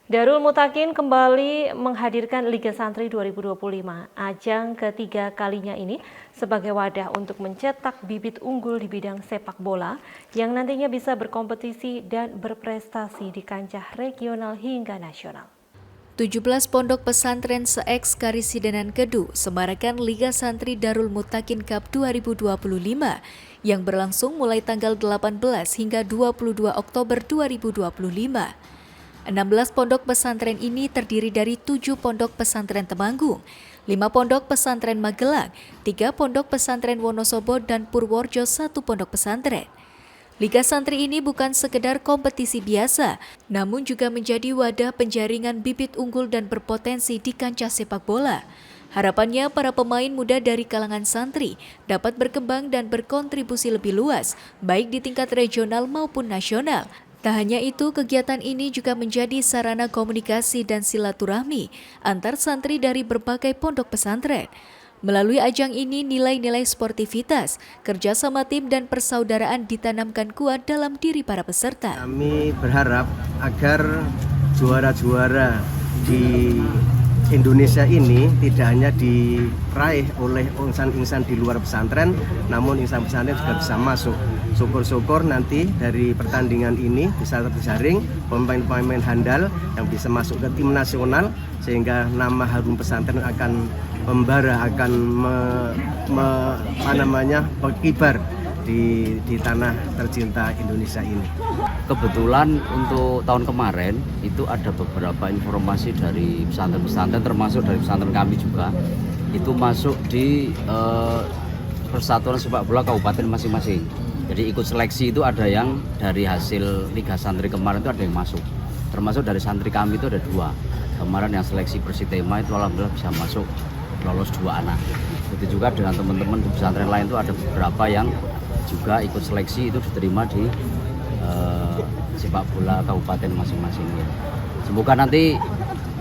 Darul Mutakin kembali menghadirkan Liga Santri 2025. Ajang ketiga kalinya ini sebagai wadah untuk mencetak bibit unggul di bidang sepak bola yang nantinya bisa berkompetisi dan berprestasi di kancah regional hingga nasional. 17 pondok pesantren se-eks Karisidenan Kedu semarakan Liga Santri Darul Mutakin Cup 2025 yang berlangsung mulai tanggal 18 hingga 22 Oktober 2025. 16 pondok pesantren ini terdiri dari 7 pondok pesantren Temanggung, 5 pondok pesantren Magelang, 3 pondok pesantren Wonosobo dan Purworejo 1 pondok pesantren. Liga Santri ini bukan sekedar kompetisi biasa, namun juga menjadi wadah penjaringan bibit unggul dan berpotensi di kancah sepak bola. Harapannya para pemain muda dari kalangan santri dapat berkembang dan berkontribusi lebih luas, baik di tingkat regional maupun nasional. Tak hanya itu, kegiatan ini juga menjadi sarana komunikasi dan silaturahmi antar santri dari berbagai pondok pesantren. Melalui ajang ini, nilai-nilai sportivitas, kerjasama tim dan persaudaraan ditanamkan kuat dalam diri para peserta. Kami berharap agar juara-juara di Indonesia ini tidak hanya diraih oleh insan-insan di luar pesantren, namun insan pesantren juga bisa masuk. Syukur-syukur nanti dari pertandingan ini bisa terjaring pemain-pemain handal yang bisa masuk ke tim nasional, sehingga nama harum pesantren akan membara, akan berkibar di tanah tercinta Indonesia ini. Kebetulan untuk tahun kemarin itu ada beberapa informasi dari pesantren-pesantren, termasuk dari pesantren kami juga, itu masuk di Persatuan Sepak Bola Kabupaten masing-masing. Jadi ikut seleksi itu ada yang dari hasil Liga Santri kemarin itu ada yang masuk, termasuk dari santri kami itu ada 2. Kemarin yang seleksi Persitema itu alhamdulillah bisa masuk, lolos 2 anak. Begitu juga dengan teman-teman di pesantren lain itu ada beberapa yang juga ikut seleksi itu diterima di sepak bola kabupaten masing-masing. Semoga nanti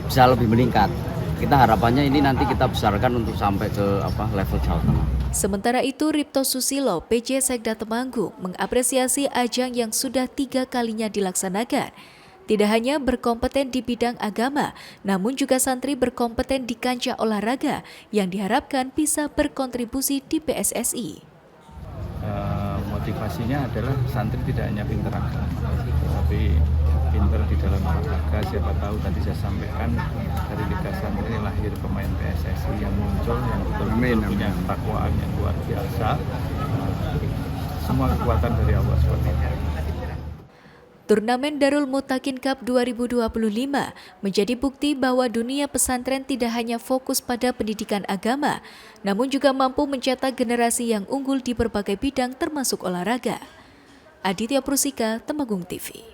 bisa lebih meningkat. Kita harapannya ini nanti kita besarkan untuk sampai ke level Jawa Tengah. Sementara itu, Ripto Susilo, PJ Sekda Temanggung, mengapresiasi ajang yang sudah 3 kalinya dilaksanakan. Tidak hanya berkompeten di bidang agama, namun juga santri berkompeten di kancah olahraga yang diharapkan bisa berkontribusi di PSSI. Motivasinya adalah santri tidak hanya pinter agama, tapi pinter di dalam olahraga. Siapa tahu tadi saya sampaikan dari Liga Santri ini lahir pemain PSSI yang muncul, yang betul-betul punya takwaan yang luar biasa. Semua kekuatan dari Allah seperti itu. Turnamen Darul Mutakin Cup 2025 menjadi bukti bahwa dunia pesantren tidak hanya fokus pada pendidikan agama, namun juga mampu mencetak generasi yang unggul di berbagai bidang termasuk olahraga. Aditya Prusika, Temanggung TV.